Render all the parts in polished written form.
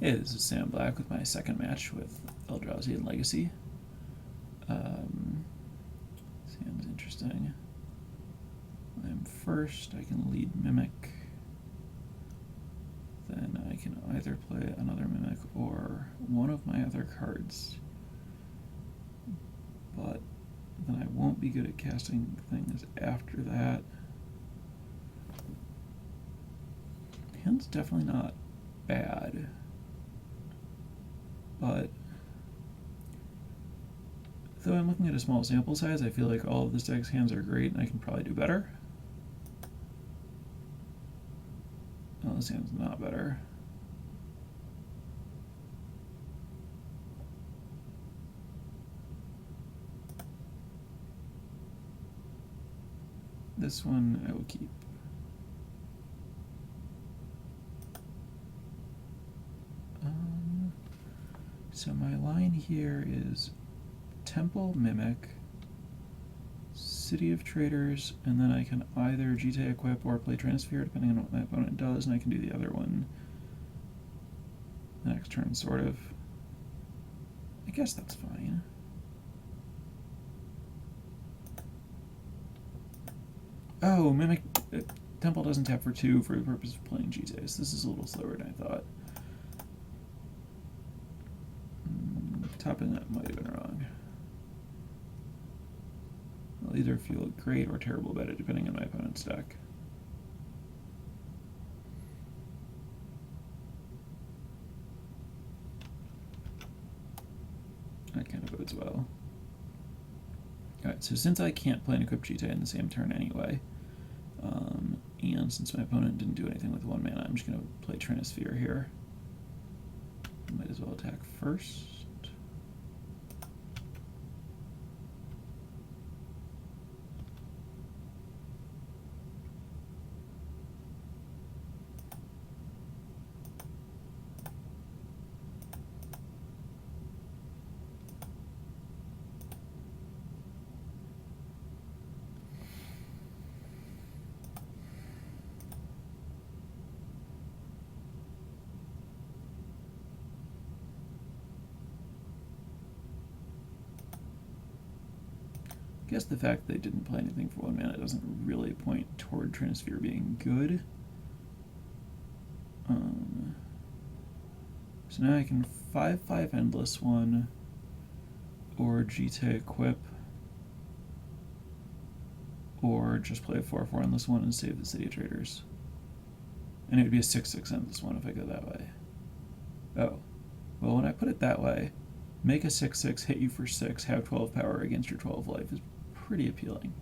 Hey, this is Sam Black with my second match with Eldrazi and Legacy. Seems interesting. I'm first, I can lead Mimic. Then I can either play another Mimic or one of my other cards. But then I won't be good at casting things after that. Hand's definitely not bad. But though I'm looking at a small sample size, I feel like all of this deck's hands are great and I can probably do better. Oh, this hand's not better. This one I will keep. So my line here is Temple, Mimic, City of Traders, and then I can either GT equip or play Transfer depending on what my opponent does, and I can do the other one the next turn, sort of. I guess that's fine. Oh, Mimic Temple doesn't tap for 2 for the purpose of playing GTs. This is a little slower than I thought. Topping that might have been wrong. I'll either feel great or terrible about it depending on my opponent's deck. That kind of bodes well. Alright, so since I can't play an equipped GT in the same turn anyway, and since my opponent didn't do anything with 1 mana, I'm just going to play Trinisphere here. Might as well attack first. I guess the fact that they didn't play anything for 1 mana doesn't really point toward Trinisphere being good. So now I can 5/5 Endless one, or GT equip, or just play a 4/4 Endless one and save the City of Traders. And it would be a 6/6 Endless one if I go that way. Oh, well, when I put it that way, make a 6/6, hit you for 6, have 12 power against your 12 life is pretty appealing.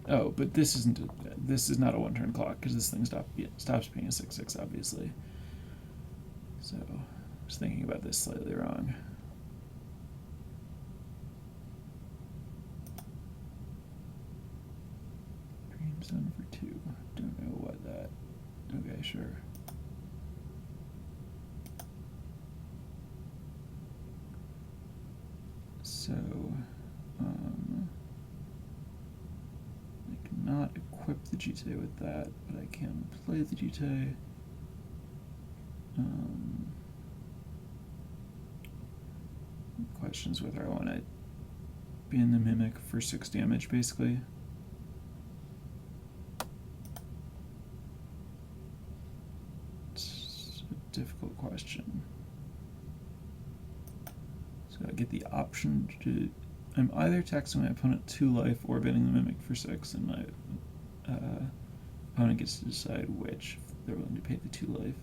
Oh, but this is not a 1-turn clock because this thing stops being a 6/6, obviously. So I was thinking about this slightly wrong. Dreamstone for 2. Don't know what that. Okay, sure. So I cannot equip the GT with that, but I can play the GT. Questions whether I want to be in the Mimic for 6 damage, basically. It's a difficult question. So I get the option to... I'm either taxing my opponent 2 life or banning the Mimic for 6, and my opponent gets to decide which, if they're willing to pay the 2 life.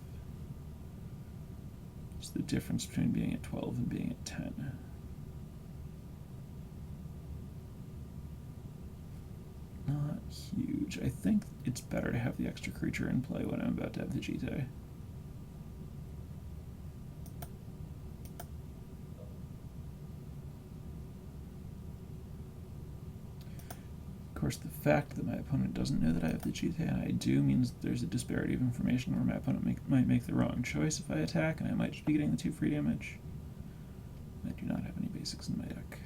It's the difference between being at 12 and being at 10. Not huge. I think it's better to have the extra creature in play when I'm about to have the Vegeta. Of course, the fact that my opponent doesn't know that I have the Vegeta and I do means there's a disparity of information where my opponent might make the wrong choice if I attack, and I might just be getting the 2 free damage. I do not have any basics in my deck.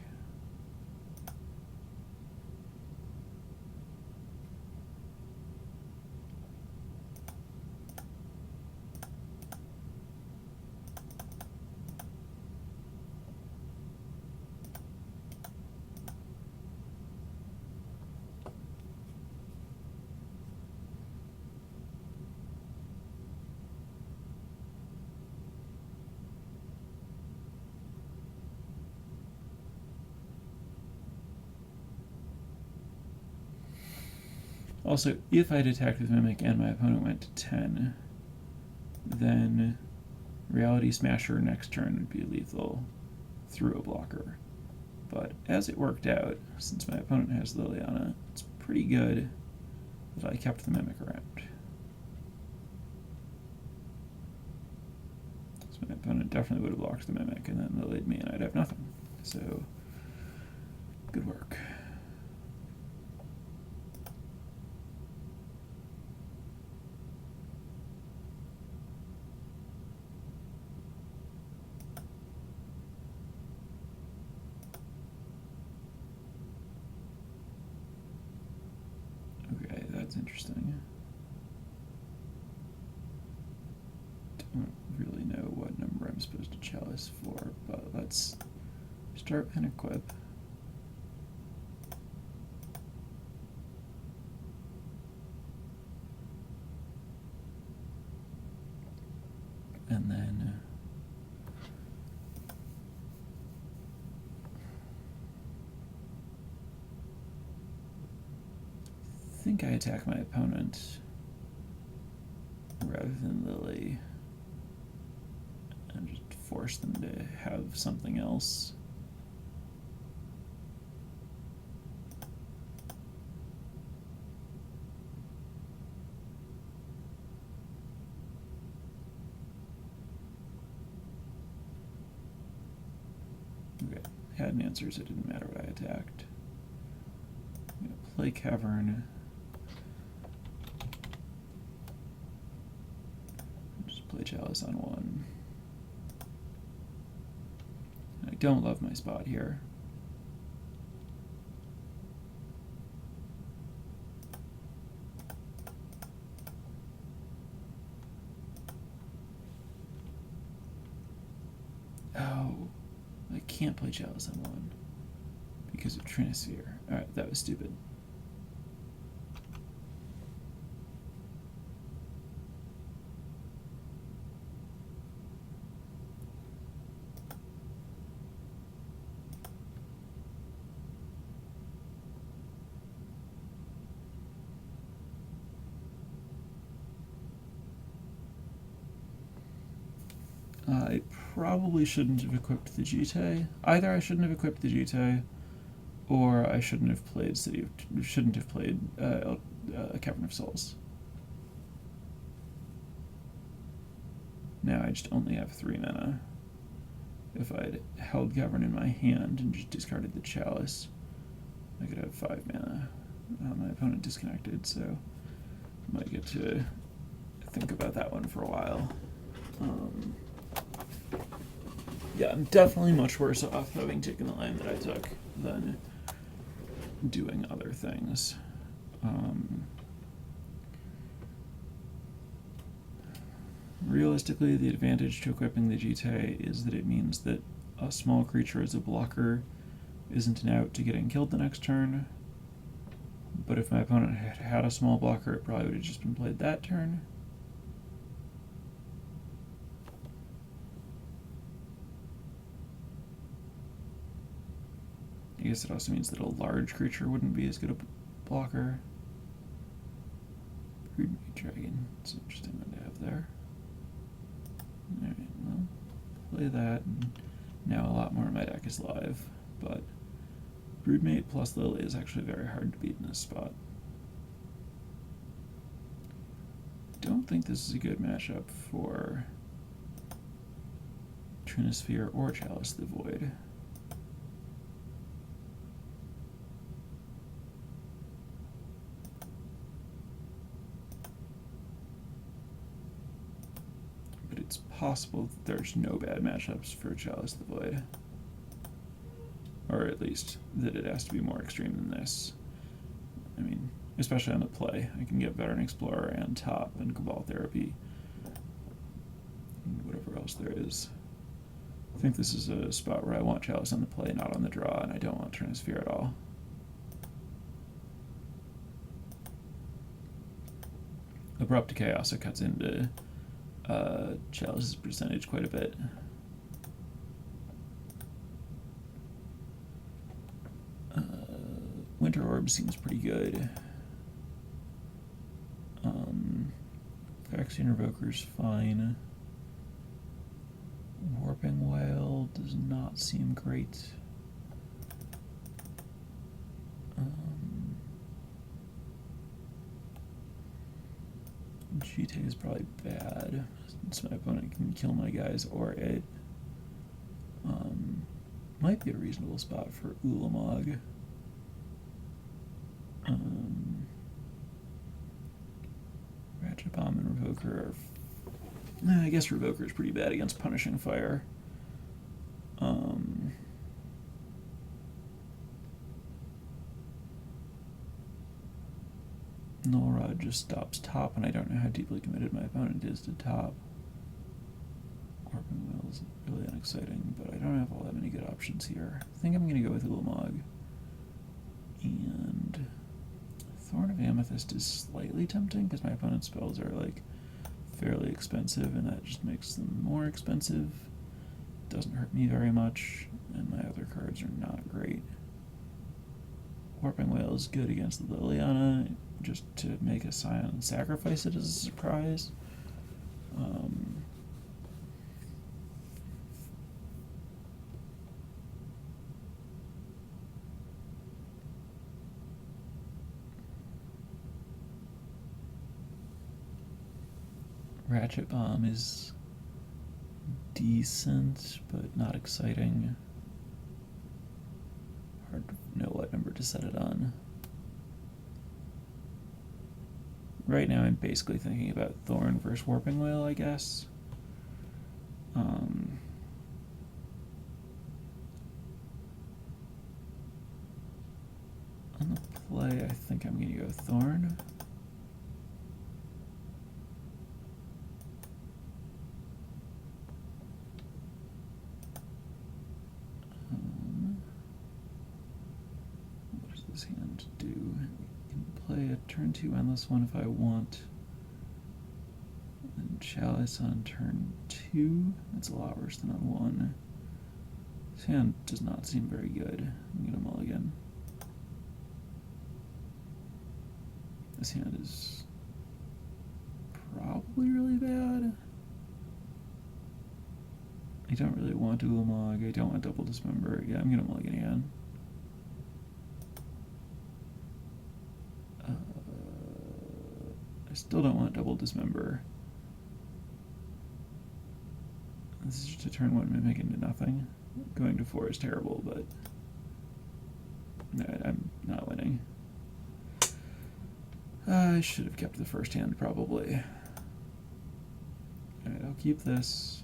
Also, if I'd attacked with Mimic and my opponent went to 10, then Reality Smasher next turn would be lethal through a blocker. But as it worked out, since my opponent has Liliana, it's pretty good that I kept the Mimic around. So my opponent definitely would have blocked the Mimic and then Lilied me and I'd have nothing. So, good work. Okay, that's interesting. Don't really know what number I'm supposed to chalice for, but let's start and equip. And then I think I attack my opponent rather than Lily and just force them to have something else. Okay, had an answer, so it didn't matter what I attacked. I'm gonna play Cavern. Just play Chalice on 1. I don't love my spot here. Oh, I can't play Chalice on 1 because of Trinisphere. Alright, that was stupid. I probably shouldn't have equipped the Jite. Either I shouldn't have equipped the Jite, or I shouldn't have played Cavern of Souls. Now I just only have 3 mana. If I'd held Cavern in my hand and just discarded the Chalice, I could have 5 mana. My opponent disconnected, so I might get to think about that one for a while. Yeah, I'm definitely much worse off having taken the line that I took than doing other things. Realistically, the advantage to equipping the Jite is that it means that a small creature as a blocker isn't an out to getting killed the next turn. But if my opponent had had a small blocker, it probably would have just been played that turn. I guess it also means that a large creature wouldn't be as good a blocker. Broodmate Dragon. It's an interesting one to have there. Alright, well. play that, and now a lot more of my deck is live, but Broodmate plus Lily is actually very hard to beat in this spot. Don't think this is a good matchup for Trinisphere or Chalice the Void. But it's possible that there's no bad matchups for Chalice the Void. Or at least that it has to be more extreme than this. I mean, especially on the play. I can get Veteran Explorer and Top and Cabal Therapy and whatever else there is. I think this is a spot where I want Chalice on the play, not on the draw, and I don't want Trinisphere at all. Abrupt Decay also cuts into Chalice's percentage quite a bit. Winter Orb seems pretty good. Phyrexian Revoker's fine. Warping Whale does not seem great. Cheetah is probably bad, since my opponent can kill my guys, or it might be a reasonable spot for Ulamog. Ratchet Bomb and Revoker are... I guess Revoker is pretty bad against Punishing Fire. Null Rod just stops top, and I don't know how deeply committed my opponent is to top. Warping Whale is really unexciting, but I don't have all that many good options here. I think I'm going to go with Ulamog. And Thorn of Amethyst is slightly tempting because my opponent's spells are like fairly expensive, and that just makes them more expensive. Doesn't hurt me very much, and my other cards are not great. Warping Whale is good against the Liliana, just to make a Scion and sacrifice it as a surprise. Ratchet Bomb is decent, but not exciting. Hard to know what number to set it on. Right now I'm basically thinking about Thorn versus Warping Whale, I guess. On the play, I think I'm going to go Thorn. What does this hand do? I can play a turn 2 Endless one if I want. And Chalice on turn 2. That's a lot worse than on 1. This hand does not seem very good. I'm going to mulligan. This hand is probably really bad. I don't really want Ulamog. I don't want Double Dismember. Yeah, I'm going to mulligan again. I still don't want Double Dismember. This is just a turn 1 Mimic into nothing. Going to 4 is terrible, but no, I'm not winning. I should have kept the first hand, probably. Alright, I'll keep this.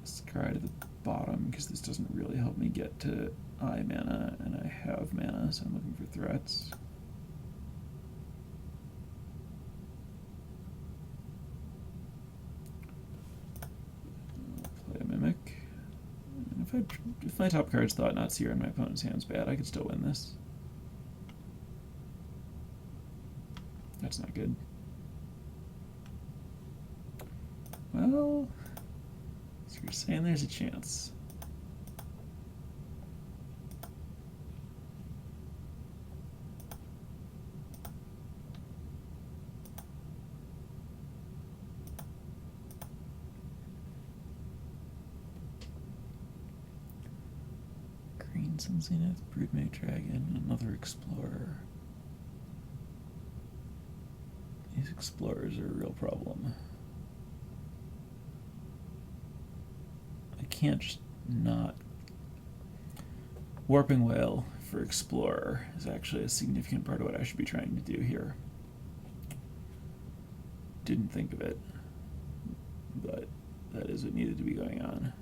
Scry to the bottom, because this doesn't really help me get to I mana, and I have mana, so I'm looking for threats. I'll play a Mimic. And if my top card's Thought Not Seer and my opponent's hand's bad, I could still win this. That's not good. Well, so you're saying there's a chance. Sun Zenith, Broodmate Dragon, another Explorer. These Explorers are a real problem. I can't just not... Warping Whale for Explorer is actually a significant part of what I should be trying to do here. Didn't think of it, but that is what needed to be going on.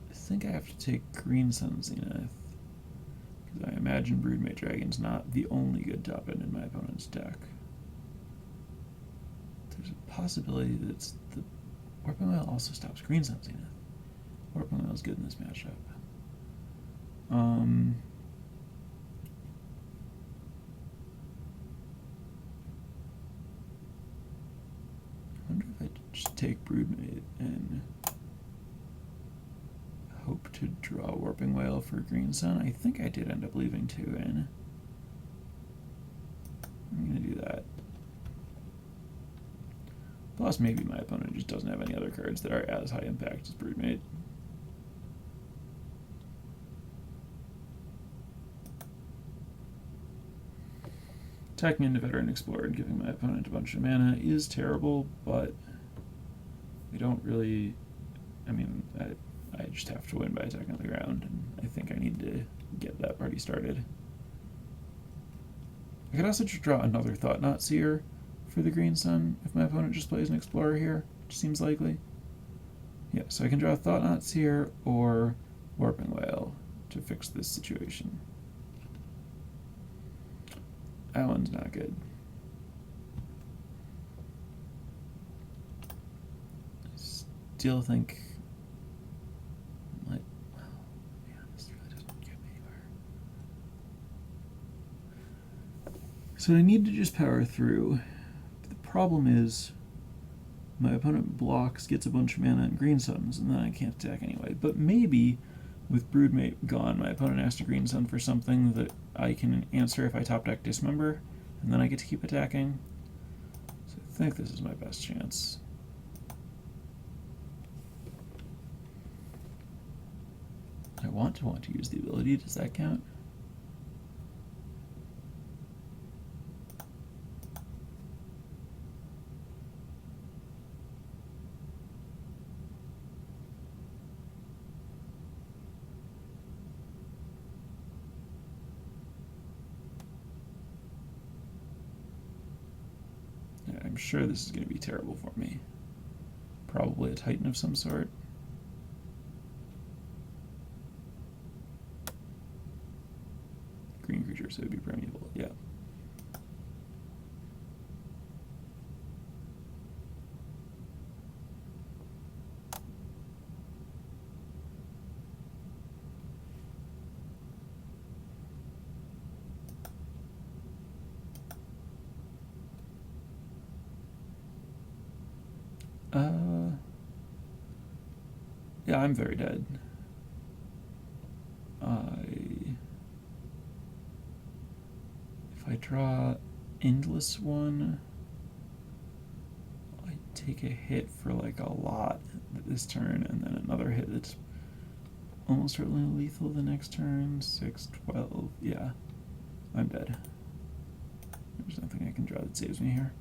I think I have to take Green Sun Zenith, because I imagine Broodmate Dragon's not the only good top end in my opponent's deck. There's a possibility that it's the Warping Whale also stops Green Sun Zenith. Warping Whale is good in this matchup. I wonder if I just take Broodmate and hope to draw Warping Whale for Green Sun. I think I did end up leaving 2 in. I'm going to do that. Plus, maybe my opponent just doesn't have any other cards that are as high impact as Broodmate. Attacking into Veteran Explorer and giving my opponent a bunch of mana is terrible, but we don't really... I mean, I just have to win by attacking the ground, and I think I need to get that party started. I could also just draw another Thought-Knot Seer for the Green Sun if my opponent just plays an Explorer here, which seems likely. Yeah, so I can draw Thought-Knot Seer or Warping Whale to fix this situation. That one's not good. I still think... So I need to just power through. The problem is my opponent blocks, gets a bunch of mana and Green Suns, and then I can't attack anyway. But maybe with Broodmate gone, my opponent has to Green Sun for something that I can answer if I top deck Dismember, and then I get to keep attacking. So I think this is my best chance. I want to use the ability. Does that count? I'm sure this is going to be terrible for me. Probably a Titan of some sort. Green creature, so it would be permeable, yeah. Yeah, I'm very dead. If I draw Endless One, I take a hit for like a lot this turn, and then another hit that's almost certainly lethal the next turn. 6, 12, yeah. I'm dead. There's nothing I can draw that saves me here.